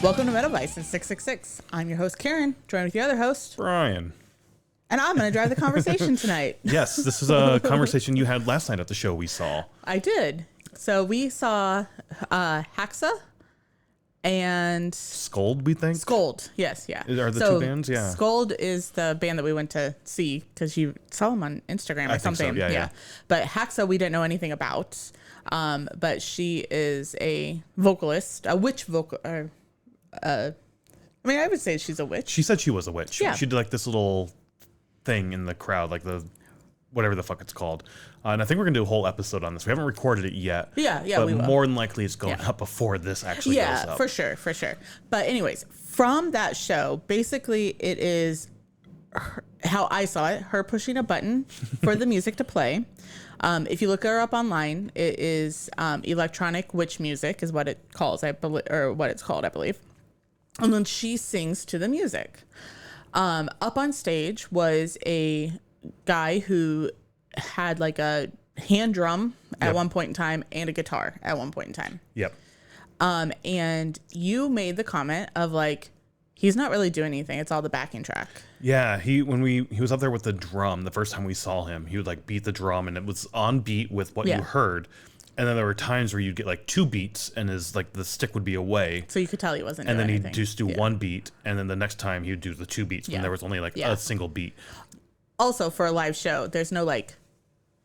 Welcome to MetalVice in 666. I'm your host, Karen, joined with your other host, Brian. And I'm going to drive the conversation tonight. Yes, this is a conversation you had last night at the show we saw. I did. So we saw Haxa and... Scold, we think? Scold, yes, yeah. Are the two bands? Yeah. Scold is the band that we went to see because you saw them on Instagram or something. Think so. Yeah. But Haxa we didn't know anything about. But she is a vocalist, a witch vocal... I mean, I would say she's a witch. She said she was a witch. Yeah. She did like this little thing in the crowd, like the whatever the fuck it's called. And I think we're gonna do a whole episode on this. We haven't recorded it yet. Yeah, but we will. More than likely it's going up before this actually goes up. Yeah, for sure. But anyways, from that show, basically it is how I saw it, her pushing a button for the music to play. If you look her up online, it is electronic witch music is what it calls, I believe, or what it's called, I believe. And then she sings to the music. Up on stage was a guy who had like a hand drum at one point in time and a guitar at one point in time. Yep. And you made the comment of like, he's not really doing anything. It's all the backing track. Yeah, he was up there with the drum the first time we saw him. He would like beat the drum and it was on beat with what you heard. And then there were times where you'd get like two beats and the stick would be away. So you could tell he wasn't doing anything. And then he'd just do one beat. And then the next time he'd do the two beats when there was only like a single beat. Also for a live show, there's no like,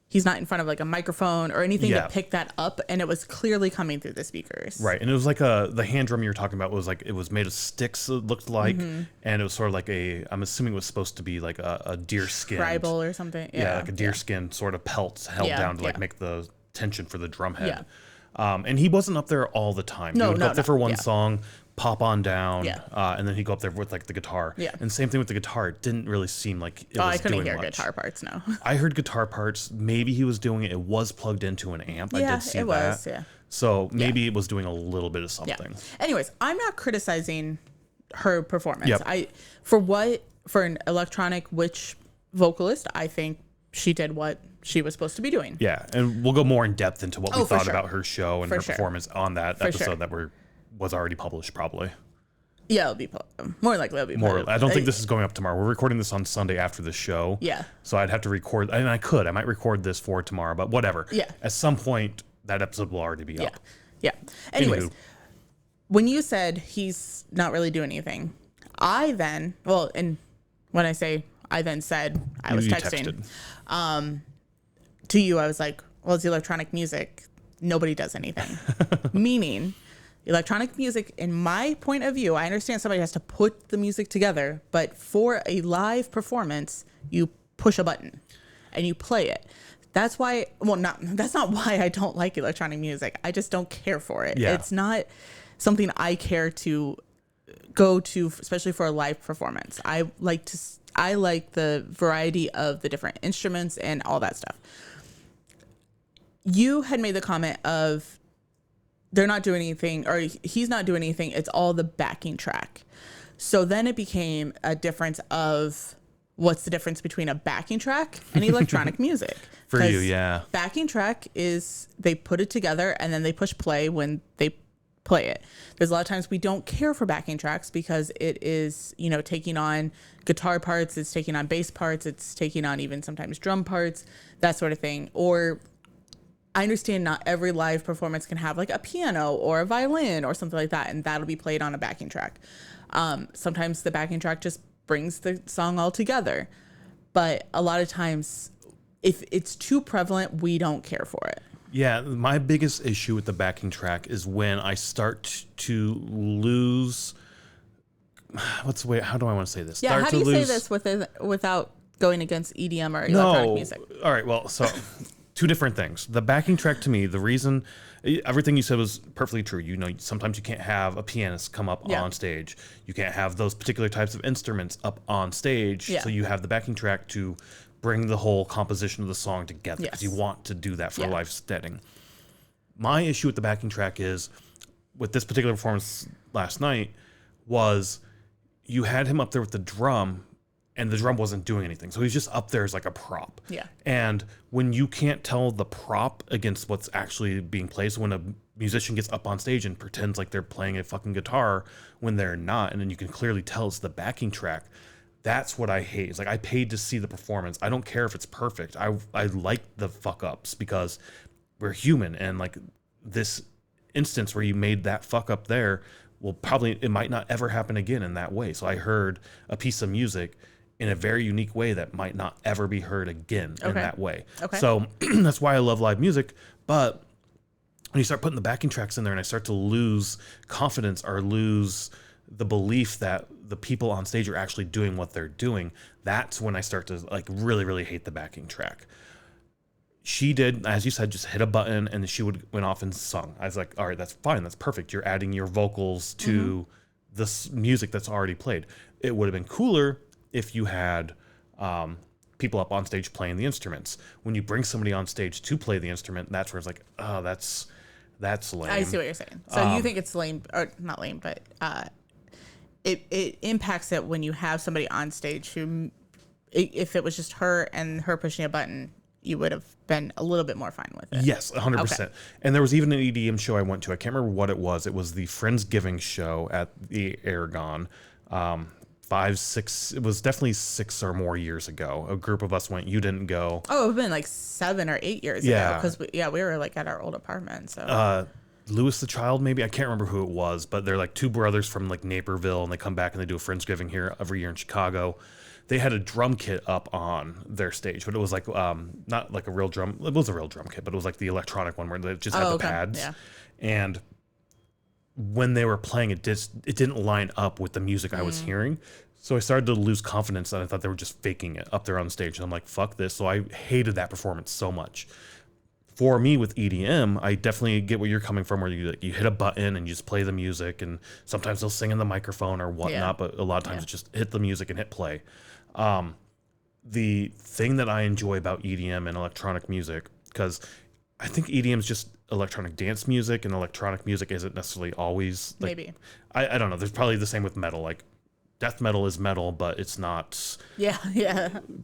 he's not in front of like a microphone or anything to pick that up. And it was clearly coming through the speakers. Right. And it was like the hand drum you were talking about was like, it was made of sticks, it looked like. Mm-hmm. And it was sort of like I'm assuming it was supposed to be like a deer skin. Tribal or something. Yeah, like a deer skin sort of pelt held down to like make the tension for the drum head. Yeah. And he wasn't up there all the time. He would go up there for one song, pop on down, and then he'd go up there with like the guitar. Yeah. And same thing with the guitar. It didn't really seem like it was I couldn't doing hear much. Guitar parts, no. I heard guitar parts. Maybe he was doing it. It was plugged into an amp. I did see that. Was, yeah. So maybe it was doing a little bit of something. Yeah. Anyways, I'm not criticizing her performance. Yep. For an electronic witch vocalist, I think she did what she was supposed to be doing. Yeah, and we'll go more in depth into what we thought about her show and her performance on that episode that was already published, probably. Yeah, it'll be more likely. It'll be more. I don't think this is going up tomorrow. We're recording this on Sunday after the show. Yeah. So I'd have to record, and I might record this for tomorrow, but whatever. Yeah. At some point, that episode will already be up. Yeah. Anyways, when you said he's not really doing anything, and when I say I then said, I was texting. To you, I was like, well, it's electronic music. Nobody does anything. Meaning, electronic music, in my point of view, I understand somebody has to put the music together, but for a live performance, you push a button and you play it. That's why, that's not why I don't like electronic music. I just don't care for it. Yeah. It's not something I care to go to, especially for a live performance. I like the variety of the different instruments and all that stuff. You had made the comment of they're not doing anything, or he's not doing anything. It's all the backing track. So then it became a difference of what's the difference between a backing track and electronic music. For you, yeah. Backing track is they put it together and then they push play when they play it. There's a lot of times we don't care for backing tracks because it is, taking on guitar parts, it's taking on bass parts, it's taking on even sometimes drum parts, that sort of thing. Or I understand not every live performance can have like a piano or a violin or something like that, and that'll be played on a backing track. Sometimes the backing track just brings the song all together. But a lot of times, if it's too prevalent, we don't care for it. Yeah, my biggest issue with the backing track is when I start to lose. How do I want to say this? Yeah, how do you say this without going against EDM or electronic music? All right, well, so two different things. The backing track to me, the reason, everything you said was perfectly true. Sometimes you can't have a pianist come up on stage. You can't have those particular types of instruments up on stage. Yeah. So you have the backing track to bring the whole composition of the song together because you want to do that for a live setting. My issue with the backing track is, with this particular performance last night, was you had him up there with the drum, and the drum wasn't doing anything. So he's just up there as like a prop. Yeah. And when you can't tell the prop against what's actually being played, so when a musician gets up on stage and pretends like they're playing a fucking guitar when they're not, and then you can clearly tell it's the backing track, that's what I hate. It's like, I paid to see the performance. I don't care if it's perfect. I like the fuck ups because we're human, and like this instance where you made that fuck up there, well, probably it might not ever happen again in that way. So I heard a piece of music in a very unique way that might not ever be heard again in that way. Okay. So that's why I love live music. But when you start putting the backing tracks in there and I start to lose confidence or lose the belief that the people on stage are actually doing what they're doing, that's when I start to like really, really hate the backing track. She did, as you said, just hit a button and she went off and sung. I was like, all right, that's fine. That's perfect. You're adding your vocals to this music that's already played. It would have been cooler if you had people up on stage playing the instruments. When you bring somebody on stage to play the instrument, that's where it's like, oh, that's lame. I see what you're saying. So you think it's lame, or not lame, but it impacts it when you have somebody on stage who, if it was just her and her pushing a button, you would have been a little bit more fine with it. Yes, 100%. Okay. And there was even an EDM show I went to. I can't remember what it was. It was the Friendsgiving show at the Aragon. 5, 6, it was definitely 6 or more years ago. A group of us went. You didn't go. Oh, it would have been like 7 or 8 years ago. Because we were like at our old apartment. So Louis the Child, maybe, I can't remember who it was, but they're like two brothers from like Naperville, and they come back and they do a Friendsgiving here every year in Chicago. They had a drum kit up on their stage, but it was like not like a real drum. It was a real drum kit, but it was like the electronic one where they just had the pads. Yeah. And when they were playing, it didn't line up with the music I was hearing. So I started to lose confidence, and I thought they were just faking it up there on stage. And I'm like, fuck this. So I hated that performance so much. For me with EDM, I definitely get where you're coming from, where you hit a button and you just play the music, and sometimes they'll sing in the microphone or whatnot, but a lot of times it's just hit the music and hit play. The thing that I enjoy about EDM and electronic music, because I think EDM is just electronic dance music, and electronic music isn't necessarily always like, maybe. I don't know. There's probably the same with metal. Like death metal is metal, but it's not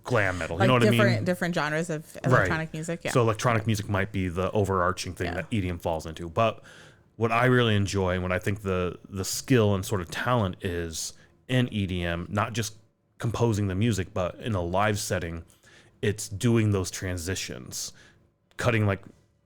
glam metal. You like know what I mean? Different genres of electronic music. Yeah. So electronic music might be the overarching thing that EDM falls into. But what I really enjoy, and what I think the skill and sort of talent is in EDM, not just composing the music, but in a live setting, it's doing those transitions, cutting like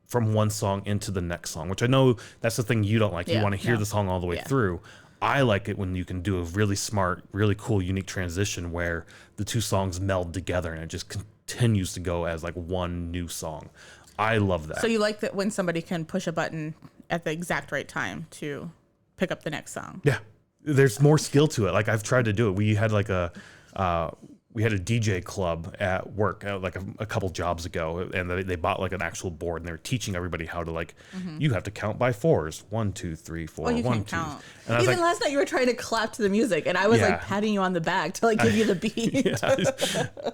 from one song into the next song, which I know that's the thing you don't like. You want to hear the song all the way through. I like it when you can do a really smart, really cool, unique transition where the two songs meld together and it just continues to go as like one new song. I love that. So you like that when somebody can push a button at the exact right time to pick up the next song? Yeah. There's more skill to it. Like I've tried to do it. We had like a DJ club at work like a couple jobs ago, and they bought like an actual board, and they were teaching everybody how to like you have to count by fours. 1, 2, 3, 4. Oh, you 1, can't 2. count. And even last night you were trying to clap to the music, and I was like patting you on the back to like give you the beat.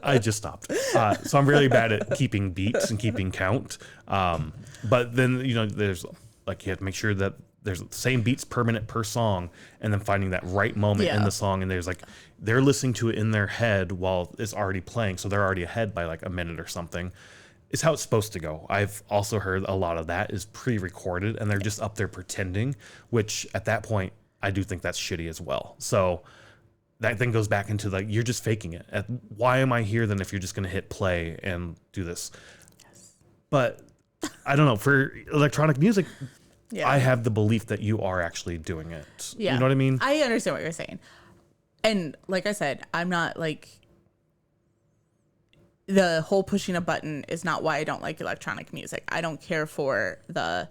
I just stopped. So I'm really bad at keeping beats and keeping count. But then there's like you have to make sure that there's the same beats per minute per song, and then finding that right moment in the song. And there's like, they're listening to it in their head while it's already playing. So they're already ahead by like a minute or something. It's how it's supposed to go. I've also heard a lot of that is pre-recorded, and they're just up there pretending, which at that point, I do think that's shitty as well. So that then goes back into like, you're just faking it. Why am I here then if you're just going to hit play and do this? Yes. But I don't know, for electronic music, I have the belief that you are actually doing it. Yeah. You know what I mean? I understand what you're saying. And like I said, I'm not like, the whole pushing a button is not why I don't like electronic music. I don't care for I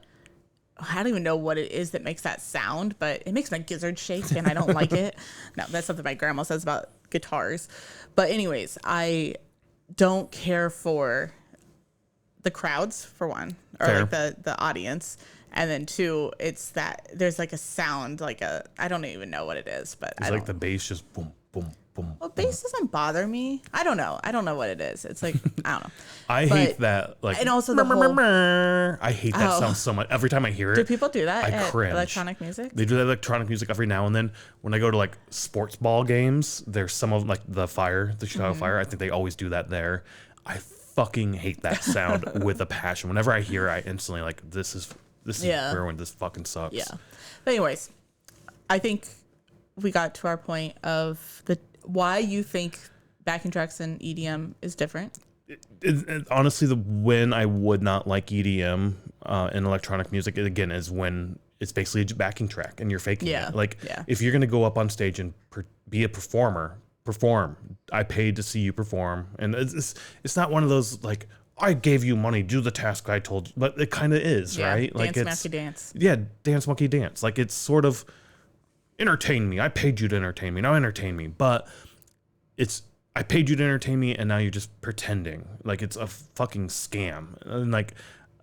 don't even know what it is that makes that sound, but it makes my gizzard shake and I don't like it. No, that's something my grandma says about guitars. But anyways, I don't care for the crowds, for one, or like the audience. And then 2, it's that there's like a sound, like I don't even know what it is, but it's like the bass just boom, boom, boom. Well, bass doesn't bother me. I don't know what it is. It's like, I don't know. I hate that. Like, and also the whole. I hate that sound so much. Every time I hear it, Do people do that I at cringe. electronic music? They do that electronic music every now and then. When I go to like sports ball games, there's some of like the Chicago Fire. I think they always do that there. I fucking hate that sound with a passion. Whenever I hear it, I instantly like, this is where when this fucking sucks. Yeah. But anyways, I think we got to our point of why you think backing tracks and EDM is different. Honestly, when I would not like EDM in electronic music, again, is when it's basically a backing track and you're faking it. Like, if you're going to go up on stage and be a performer, perform. I paid to see you perform. And it's not one of those, like, I gave you money, do the task I told you. But it kind of is, right? Dance, like monkey, dance. Yeah, dance, monkey, dance. Like, it's sort of, entertain me. I paid you to entertain me. Now entertain me. But I paid you to entertain me, and now you're just pretending. Like, it's a fucking scam. And, like,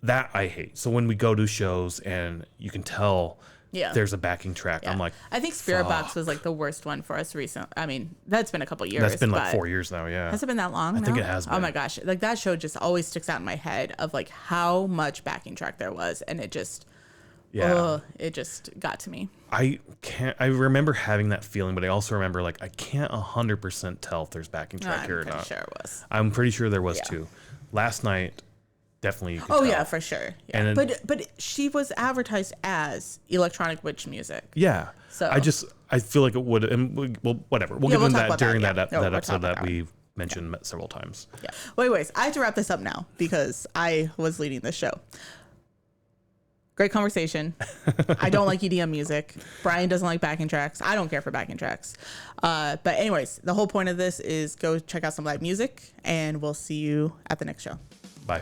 that I hate. So when we go to shows and you can tell there's a backing track, I'm like, I think Spirit Box was, like, the worst one for us recently. I mean, that's been a couple years. That's been, like, 4 years now, yeah. Has it been that long I think it has been. Oh, my gosh. Like, that show just always sticks out in my head of, like, how much backing track there was, and it just... Yeah, it just got to me. I remember having that feeling, but I also remember, like, I can't 100% tell if there's backing track here or not. I'm pretty sure it was. I'm pretty sure there was too. Last night, definitely. You could tell. Yeah, for sure. Yeah. And but she was advertised as electronic witch music. Yeah. So I feel like it would, and whatever. We'll get into that during that episode that we've mentioned several times. Yeah. Well, anyways, I have to wrap this up now because I was leading this show. Great conversation. I don't like EDM music. Brian doesn't like backing tracks. I don't care for backing tracks. But anyways, the whole point of this is go check out some live music, and we'll see you at the next show. Bye.